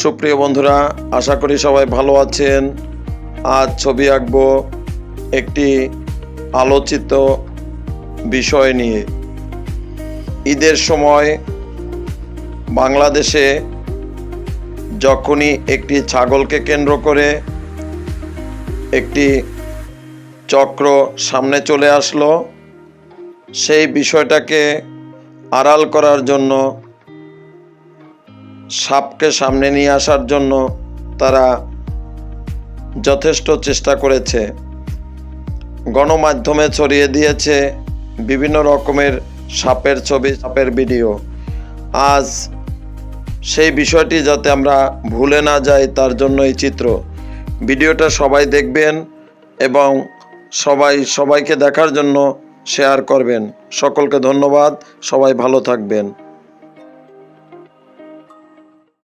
সুপ্রিয় বন্ধুরা, আশা করি সবাই ভালো আছেন। আজ ছবি আঁকবো একটি আলোচিত বিষয় নিয়ে। ঈদের সময় বাংলাদেশে যখনই একটি ছাগলকে কেন্দ্র করে একটি চক্র সামনে চলে আসলো, সেই বিষয়টাকে আড়াল করার জন্য, সাপকে সামনে নিয়ে আসার জন্য তারা যথেষ্ট চেষ্টা করেছে। গণমাধ্যমে ছড়িয়ে দিয়েছে বিভিন্ন রকমের সাপের ছবি, সাপের ভিডিও। আজ সেই বিষয়টি যাতে আমরা ভুলে না যাই তার জন্য এই চিত্র। ভিডিওটা সবাই দেখবেন এবং সবাইকে দেখার জন্য শেয়ার করবেন। সকলকে ধন্যবাদ। সবাই ভালো থাকবেন।